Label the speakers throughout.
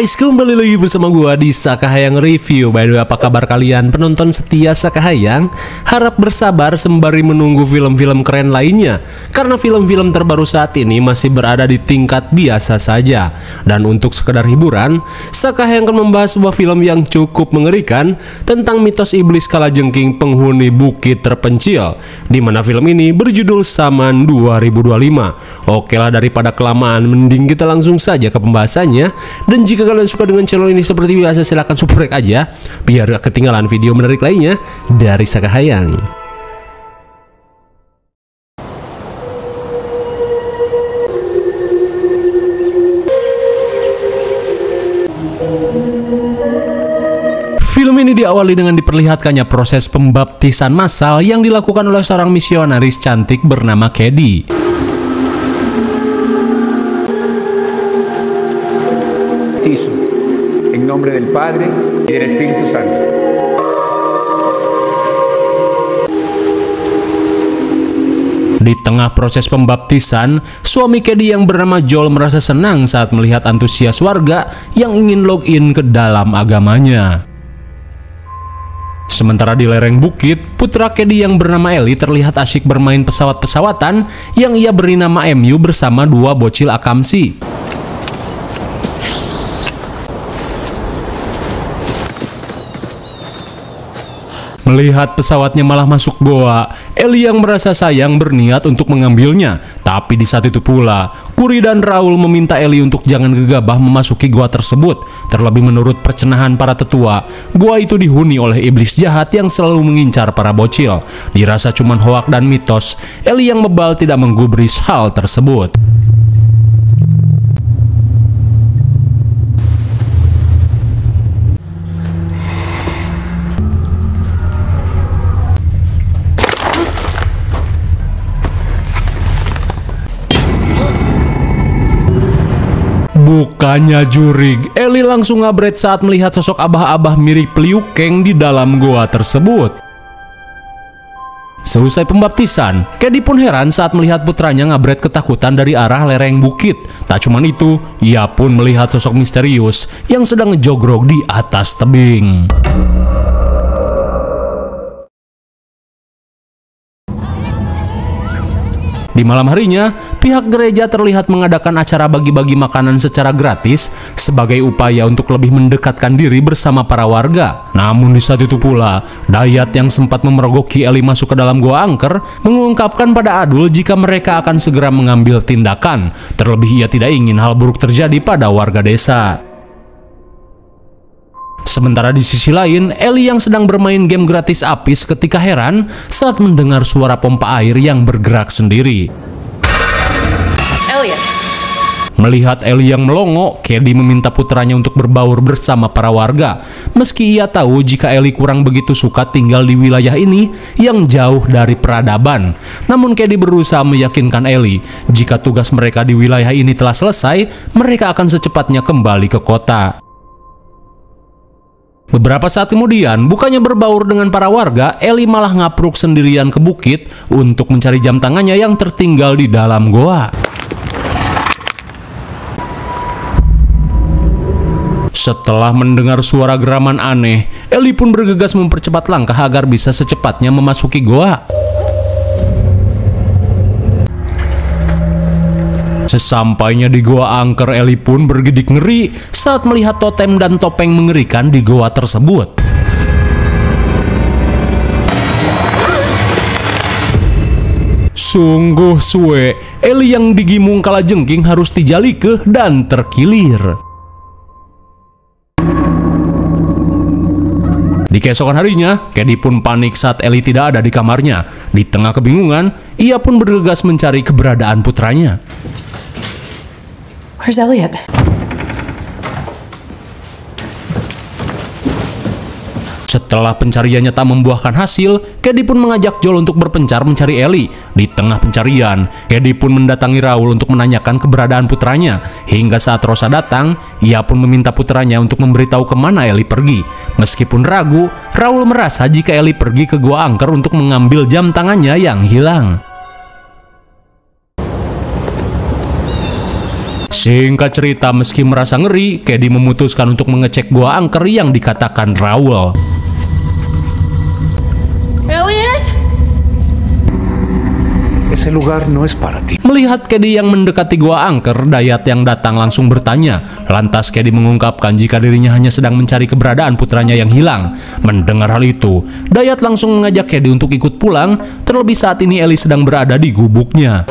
Speaker 1: guys, kembali lagi bersama gua di Sakahayang Review. By the way, apa kabar kalian penonton setia Sakahayang? Harap bersabar sembari menunggu film-film keren lainnya, karena film-film terbaru saat ini masih berada di tingkat biasa saja. Dan untuk sekedar hiburan, Sakahayang akan membahas sebuah film yang cukup mengerikan tentang mitos iblis kalajengking penghuni bukit terpencil, di mana film ini berjudul Saman 2025. Oke lah, daripada kelamaan, mending kita langsung saja ke pembahasannya. Dan jika kalian suka dengan channel ini seperti biasa, silahkan subscribe aja biar gak ketinggalan video menarik lainnya dari Sakahayang. Film ini diawali dengan diperlihatkannya proses pembaptisan massal yang dilakukan oleh seorang misionaris cantik bernama Kedi.
Speaker 2: En nombre del Padre y del Espíritu Santo.
Speaker 1: Di tengah proses pembaptisan, suami Kedi yang bernama Joel merasa senang saat melihat antusias warga yang ingin login ke dalam agamanya. Sementara di lereng bukit, putra Kedi yang bernama Eli terlihat asyik bermain pesawat-pesawatan yang ia beri nama MU bersama dua bocil akamsi. Melihat pesawatnya malah masuk goa, Eli yang merasa sayang berniat untuk mengambilnya. Tapi di saat itu pula, Kuri dan Raul meminta Eli untuk jangan gegabah memasuki goa tersebut. Terlebih menurut percenahan para tetua, goa itu dihuni oleh iblis jahat yang selalu mengincar para bocil. Dirasa cuman hoak dan mitos, Eli yang bebal tidak menggubris hal tersebut. Bukannya jurig, Eli langsung ngabret saat melihat sosok abah-abah mirip Liu Kang di dalam goa tersebut. Seusai pembaptisan, Kedi pun heran saat melihat putranya ngabret ketakutan dari arah lereng bukit. Tak cuma itu, ia pun melihat sosok misterius yang sedang ngejogrok di atas tebing. Di malam harinya, pihak gereja terlihat mengadakan acara bagi-bagi makanan secara gratis sebagai upaya untuk lebih mendekatkan diri bersama para warga. Namun di saat itu pula, Dayat yang sempat memergoki Eli masuk ke dalam gua angker mengungkapkan pada Adul jika mereka akan segera mengambil tindakan. Terlebih ia tidak ingin hal buruk terjadi pada warga desa. Sementara di sisi lain, Eli yang sedang bermain game gratis Apis ketika heran saat mendengar suara pompa air yang bergerak sendiri.
Speaker 3: Elliot.
Speaker 1: Melihat Eli yang melongo, Kedi meminta putranya untuk berbaur bersama para warga. Meski ia tahu jika Eli kurang begitu suka tinggal di wilayah ini yang jauh dari peradaban. Namun Kedi berusaha meyakinkan Eli jika tugas mereka di wilayah ini telah selesai, mereka akan secepatnya kembali ke kota. Beberapa saat kemudian, bukannya berbaur dengan para warga, Eli malah ngapruk sendirian ke bukit untuk mencari jam tangannya yang tertinggal di dalam goa. Setelah mendengar suara geraman aneh, Eli pun bergegas mempercepat langkah agar bisa secepatnya memasuki goa. Sesampainya di goa angker, Eli pun bergidik ngeri saat melihat totem dan topeng mengerikan di goa tersebut. Sungguh suwe, Eli yang digimung kalajengking harus dijalike dan terkilir. Di keesokan harinya, Kedi pun panik saat Eli tidak ada di kamarnya. Di tengah kebingungan, ia pun bergegas mencari keberadaan putranya.
Speaker 3: Where's Elliot?
Speaker 1: Setelah pencariannya tak membuahkan hasil, Kedi pun mengajak Joel untuk berpencar mencari Eli. Di tengah pencarian, Kedi pun mendatangi Raul untuk menanyakan keberadaan putranya. Hingga saat Rosa datang, ia pun meminta putranya untuk memberitahu kemana Eli pergi. Meskipun ragu, Raul merasa jika Eli pergi ke gua angker untuk mengambil jam tangannya yang hilang. Singkat cerita, meski merasa ngeri, Kedi memutuskan untuk mengecek gua angker yang dikatakan Raul.
Speaker 3: Elliot?
Speaker 2: Ese lugar no es para ti.
Speaker 1: Melihat Kedi yang mendekati gua angker, Dayat yang datang langsung bertanya. Lantas Kedi mengungkapkan jika dirinya hanya sedang mencari keberadaan putranya yang hilang. Mendengar hal itu, Dayat langsung mengajak Kedi untuk ikut pulang, terlebih saat ini Ellie sedang berada di gubuknya.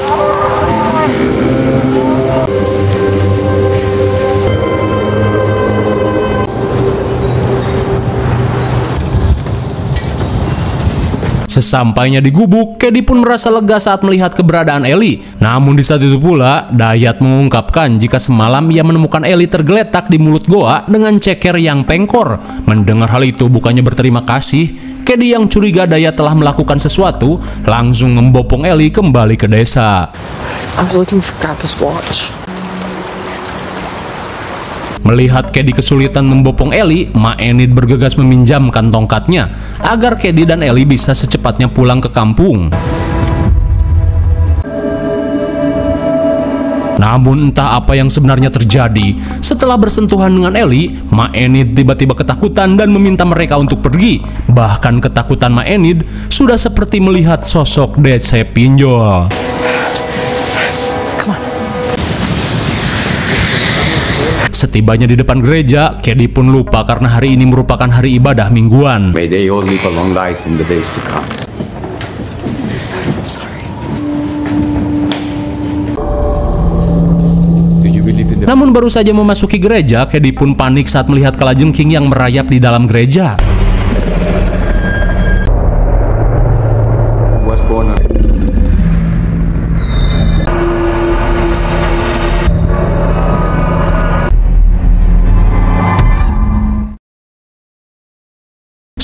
Speaker 1: Sesampainya di gubuk, Kedi pun merasa lega saat melihat keberadaan Ellie. Namun di saat itu pula, Dayat mengungkapkan jika semalam ia menemukan Ellie tergeletak di mulut goa dengan ceker yang pengkor. Mendengar hal itu, bukannya berterima kasih, Kedi yang curiga Dayat telah melakukan sesuatu, langsung membopong Ellie kembali ke desa.
Speaker 3: I was looking for Grandpa's watch.
Speaker 1: Melihat Kedi kesulitan membopong Ellie, Ma Enid bergegas meminjamkan tongkatnya agar Kedi dan Ellie bisa secepatnya pulang ke kampung. Namun entah apa yang sebenarnya terjadi, setelah bersentuhan dengan Ellie, Ma Enid tiba-tiba ketakutan dan meminta mereka untuk pergi. Bahkan ketakutan Ma Enid sudah seperti melihat sosok Dece Pinjol. Setibanya di depan gereja, Kedi pun lupa karena hari ini merupakan hari ibadah mingguan.
Speaker 2: May they all live a long life in the days to come.
Speaker 3: I'm sorry.
Speaker 2: Do you believe in the...
Speaker 1: Namun baru saja memasuki gereja, Kedi pun panik saat melihat kalajengking yang merayap di dalam gereja.
Speaker 2: was born a...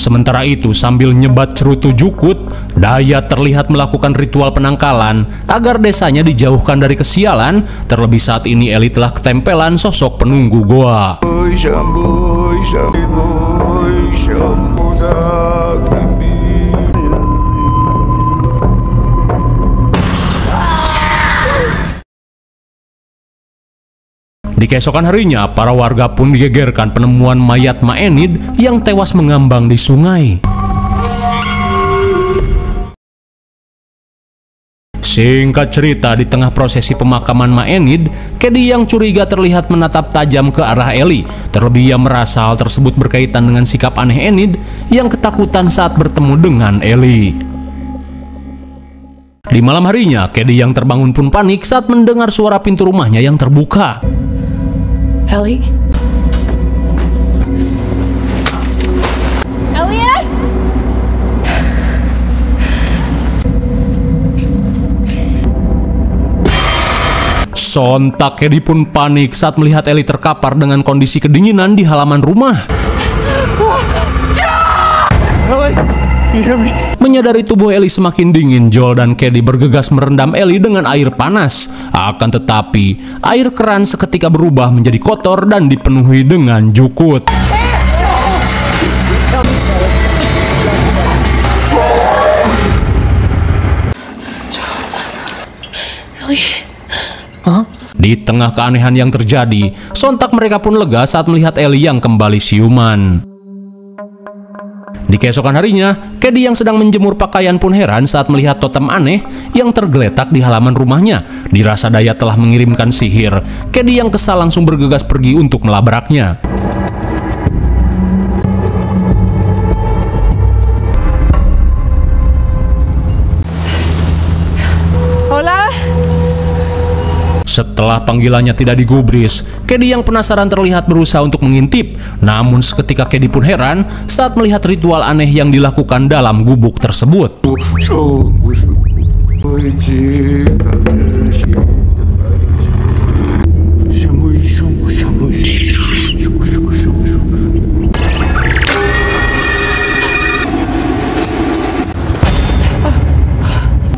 Speaker 1: Sementara itu, sambil nyebat cerutu jukut, Dayat terlihat melakukan ritual penangkalan agar desanya dijauhkan dari kesialan, terlebih saat ini Ellie telah ketempelan sosok penunggu goa. Di keesokan harinya, para warga pun digegerkan penemuan mayat Ma Enid yang tewas mengambang di sungai. Singkat cerita, di tengah prosesi pemakaman Ma Enid, Kedi yang curiga terlihat menatap tajam ke arah Ellie. Terlebih ia merasa hal tersebut berkaitan dengan sikap aneh Enid yang ketakutan saat bertemu dengan Ellie. Di malam harinya, Kedi yang terbangun pun panik saat mendengar suara pintu rumahnya yang terbuka.
Speaker 3: Ellie? Elliot?
Speaker 1: Sontak Kedi pun panik saat melihat Ellie terkapar dengan kondisi kedinginan di halaman rumah. Menyadari tubuh Ellie semakin dingin, Joel dan Kedi bergegas merendam Ellie dengan air panas. Akan tetapi, air keran seketika berubah menjadi kotor dan dipenuhi dengan jukut. Di tengah keanehan yang terjadi, sontak mereka pun lega saat melihat Ellie yang kembali siuman. Di keesokan harinya, Kedi yang sedang menjemur pakaian pun heran saat melihat totem aneh yang tergeletak di halaman rumahnya. Dirasa Dayat telah mengirimkan sihir, Kedi yang kesal langsung bergegas pergi untuk melabraknya.
Speaker 3: Hola?
Speaker 1: Setelah panggilannya tidak digubris, Kedi yang penasaran terlihat berusaha untuk mengintip. Namun seketika Kedi pun heran saat melihat ritual aneh yang dilakukan dalam gubuk tersebut.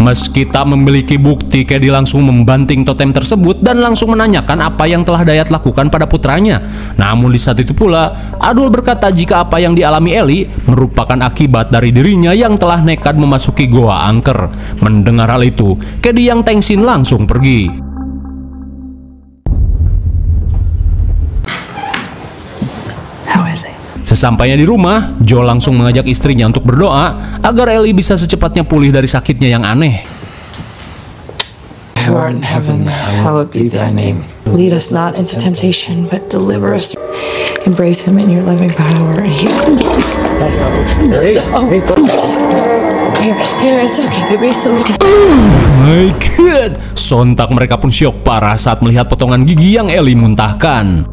Speaker 1: Meski tak memiliki bukti, Kedi langsung membanting totem tersebut dan langsung menanyakan apa yang telah Dayat lakukan pada putranya. Namun di saat itu pula, Adul berkata jika apa yang dialami Ellie merupakan akibat dari dirinya yang telah nekat memasuki goa angker. Mendengar hal itu, Kedi yang tengsin langsung pergi.
Speaker 3: How is it?
Speaker 1: Sesampainya di rumah, Joel langsung mengajak istrinya untuk berdoa agar Ellie bisa secepatnya pulih dari sakitnya yang aneh.
Speaker 3: Who art in heaven, hallowed be thy name. Lead us not into temptation, but deliver us. Embrace him in your loving power and heal. Here, it's okay, baby, it's okay.
Speaker 1: My God! Sontak mereka pun syok parah saat melihat potongan gigi yang Ellie muntahkan.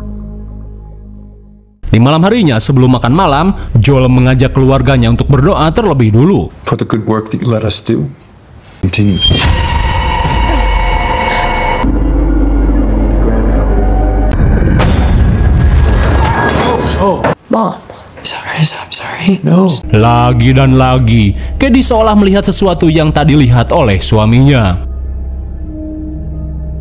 Speaker 1: Di malam harinya, sebelum makan malam, Joel mengajak keluarganya untuk berdoa terlebih dulu.
Speaker 4: For the good work that you let us do, continue.
Speaker 3: Mom, I'm sorry. No.
Speaker 1: Lagi dan lagi, Kedi seolah melihat sesuatu yang tak dilihat oleh suaminya.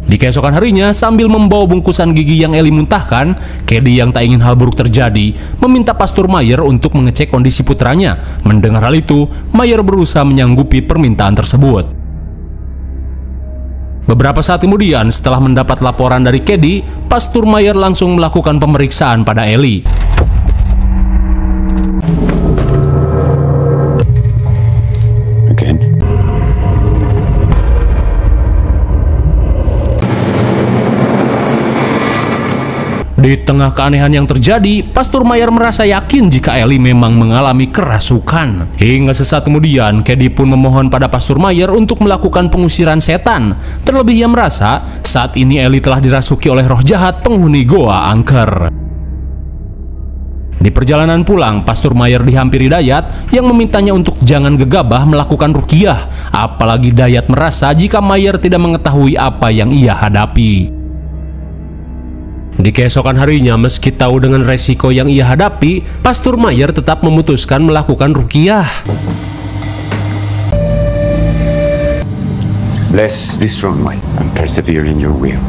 Speaker 1: Di keesokan harinya, sambil membawa bungkusan gigi yang Ellie muntahkan, Kedi yang tak ingin hal buruk terjadi, meminta Pastor Mayer untuk mengecek kondisi putranya. Mendengar hal itu, Mayer berusaha menyanggupi permintaan tersebut. Beberapa saat kemudian, setelah mendapat laporan dari Kedi, Pastor Mayer langsung melakukan pemeriksaan pada Ellie. Di tengah keanehan yang terjadi, Pastor Mayer merasa yakin jika Ellie memang mengalami kerasukan. Hingga sesaat kemudian, Kedi pun memohon pada Pastor Mayer untuk melakukan pengusiran setan. Terlebih ia merasa saat ini Ellie telah dirasuki oleh roh jahat penghuni Goa Angker. Di perjalanan pulang, Pastor Mayer dihampiri Dayat yang memintanya untuk jangan gegabah melakukan ruqyah. Apalagi Dayat merasa jika Mayer tidak mengetahui apa yang ia hadapi. Di keesokan harinya, meski tahu dengan resiko yang ia hadapi, Pastor Mayer tetap memutuskan melakukan ruqyah.
Speaker 2: Bless this strong one and persevere in your will,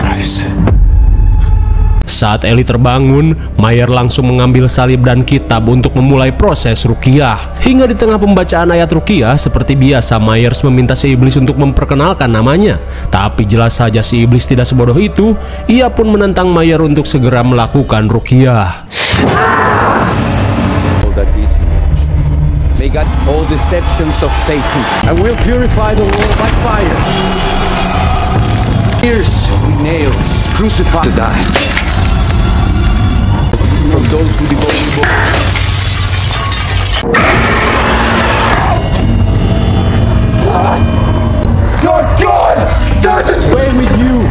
Speaker 2: Christ.
Speaker 1: Saat Ellie terbangun, Mayer langsung mengambil salib dan kitab untuk memulai proses ruqyah. Hingga di tengah pembacaan ayat ruqyah, seperti biasa Myers meminta si iblis untuk memperkenalkan namanya. Tapi jelas saja si iblis tidak sebodoh itu. Ia pun menantang Mayer untuk segera melakukan ruqyah.
Speaker 2: May God all deceptions of Satan, and will purify the world by fire. Pierced with nails, crucified to die. From those who devote your God doesn't play with you.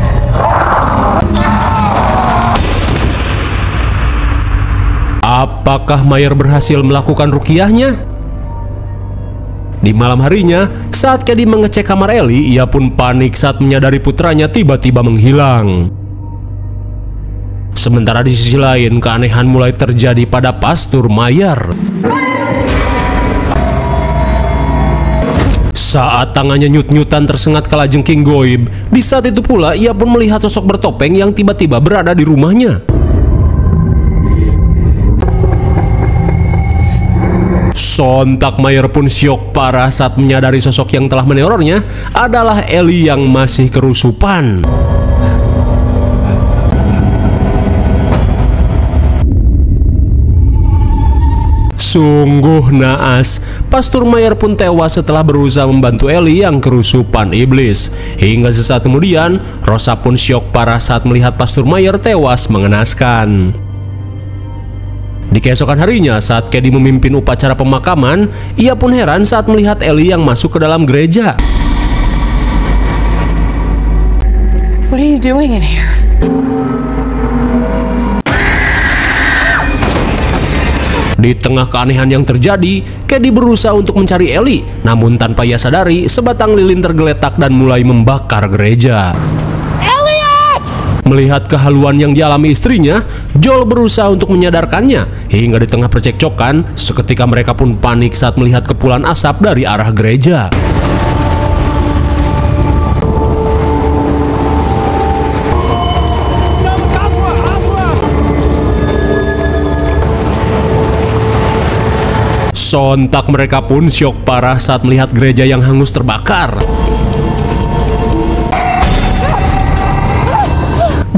Speaker 1: Apakah Mayer berhasil melakukan ruqyahnya? Di malam harinya, saat Kedi mengecek kamar Ellie, ia pun panik saat menyadari putranya tiba-tiba menghilang. Sementara di sisi lain, keanehan mulai terjadi pada Pastor Mayer. Saat tangannya nyut-nyutan tersengat kalajengking goib, di saat itu pula ia pun melihat sosok bertopeng yang tiba-tiba berada di rumahnya. Sontak Mayer pun syok parah saat menyadari sosok yang telah menerornya adalah Ellie yang masih kerusupan. Sungguh naas, Pastor Mayer pun tewas setelah berusaha membantu Ellie yang kerusupan iblis. Hingga sesaat kemudian, Rosa pun syok parah saat melihat Pastor Mayer tewas mengenaskan. Di keesokan harinya, saat Kedi memimpin upacara pemakaman, ia pun heran saat melihat Ellie yang masuk ke dalam gereja.
Speaker 3: What are you doing in here?
Speaker 1: Di tengah keanehan yang terjadi, Kedi berusaha untuk mencari Ellie. Namun tanpa ia sadari, sebatang lilin tergeletak dan mulai membakar gereja.
Speaker 3: Elliot!
Speaker 1: Melihat kehaluan yang dialami istrinya, Joel berusaha untuk menyadarkannya. Hingga di tengah percekcokan, seketika mereka pun panik saat melihat kepulan asap dari arah gereja. Sontak mereka pun syok parah saat melihat gereja yang hangus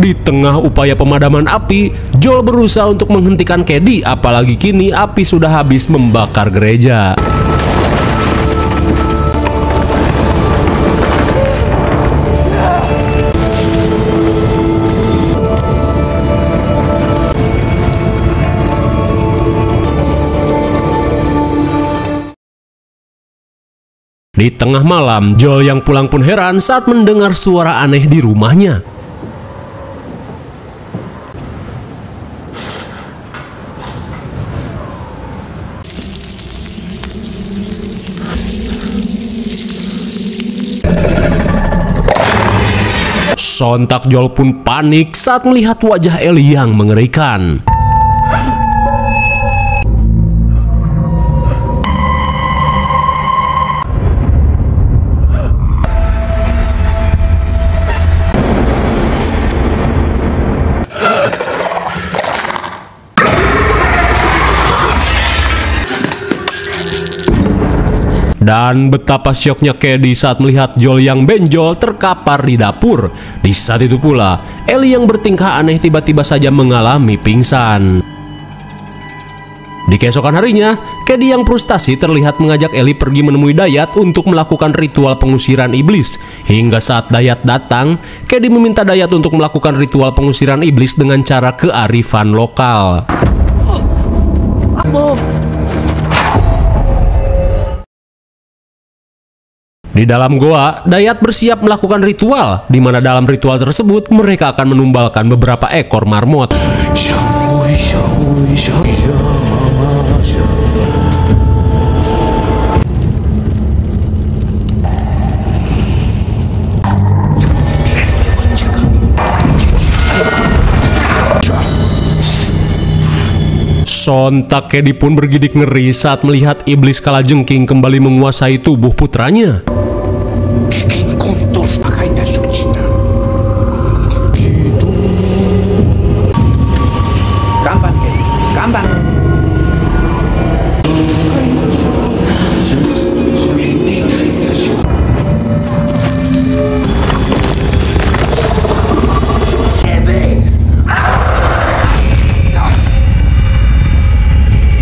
Speaker 1: Di tengah upaya pemadaman api, Joel berusaha untuk menghentikan Cady, apalagi kini api sudah habis membakar gereja. Di tengah malam, Joel yang pulang pun heran saat mendengar suara aneh di rumahnya. Sontak Joel pun panik saat melihat wajah Ellie yang mengerikan. Dan betapa syoknya Cady saat melihat Joel yang benjol terkapar di dapur. Di saat itu pula, Ellie yang bertingkah aneh tiba-tiba saja mengalami pingsan. Di keesokan harinya, Cady yang frustasi terlihat mengajak Ellie pergi menemui Dayat untuk melakukan ritual pengusiran iblis. Hingga saat Dayat datang, Cady meminta Dayat untuk melakukan ritual pengusiran iblis dengan cara kearifan lokal. Di dalam goa, Dayat bersiap melakukan ritual, di mana dalam ritual tersebut mereka akan menumbalkan beberapa ekor marmot. Sontak Cady pun bergidik ngeri saat melihat iblis kalajengking kembali menguasai tubuh putranya.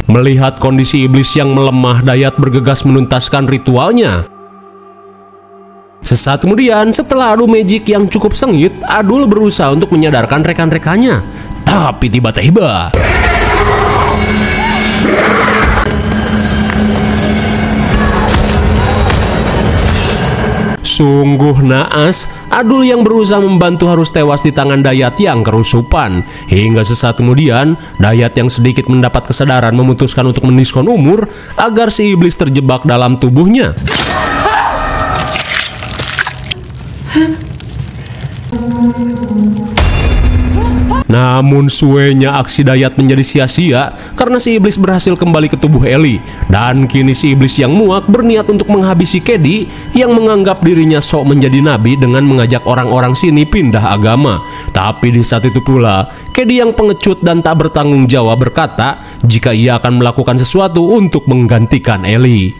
Speaker 1: Melihat kondisi iblis yang melemah, Dayat bergegas menuntaskan ritualnya. Sesaat kemudian, setelah adu magic yang cukup sengit, Adul berusaha untuk menyadarkan rekan-rekannya. Tapi tiba-tiba sungguh naas, Adul yang berusaha membantu harus tewas di tangan Dayat yang kerusupan. Hingga sesaat kemudian, Dayat yang sedikit mendapat kesadaran memutuskan untuk mendiskon umur agar si iblis terjebak dalam tubuhnya. Namun suenya aksi Dayat menjadi sia-sia karena si iblis berhasil kembali ke tubuh Ellie. Dan kini si iblis yang muak berniat untuk menghabisi Cady yang menganggap dirinya sok menjadi nabi dengan mengajak orang-orang sini pindah agama. Tapi di saat itu pula, Cady yang pengecut dan tak bertanggung jawab berkata jika ia akan melakukan sesuatu untuk menggantikan Ellie.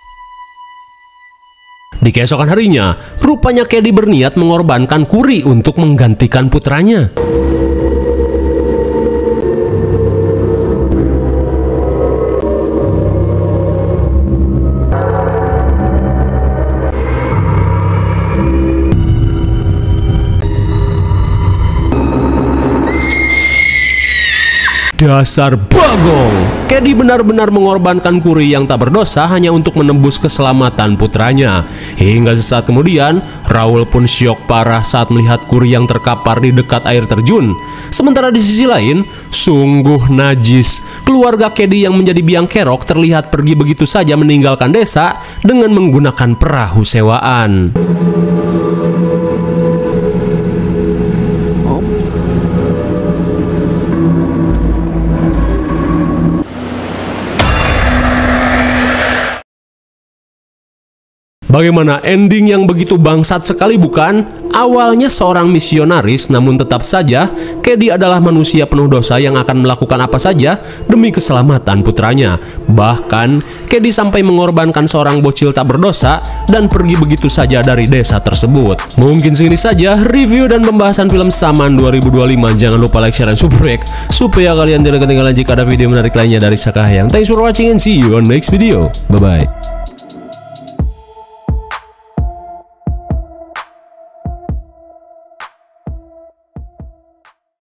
Speaker 1: Di keesokan harinya, rupanya Cady berniat mengorbankan Kuri untuk menggantikan putranya. Dasar bagong! Cady benar-benar mengorbankan Kuri yang tak berdosa hanya untuk menembus keselamatan putranya. Hingga sesaat kemudian, Raul pun syok parah saat melihat Kuri yang terkapar di dekat air terjun. Sementara di sisi lain, sungguh najis. Keluarga Cady yang menjadi biang kerok terlihat pergi begitu saja meninggalkan desa dengan menggunakan perahu sewaan. Bagaimana ending yang begitu bangsat sekali bukan? Awalnya seorang misionaris, namun tetap saja Kedi adalah manusia penuh dosa yang akan melakukan apa saja demi keselamatan putranya. Bahkan Kedi sampai mengorbankan seorang bocil tak berdosa dan pergi begitu saja dari desa tersebut. Mungkin segini saja review dan pembahasan film Saman 2025. Jangan lupa like, share, dan subscribe supaya kalian tidak ketinggalan jika ada video menarik lainnya dari Sakahayang. Thanks for watching and see you on next video. Bye bye.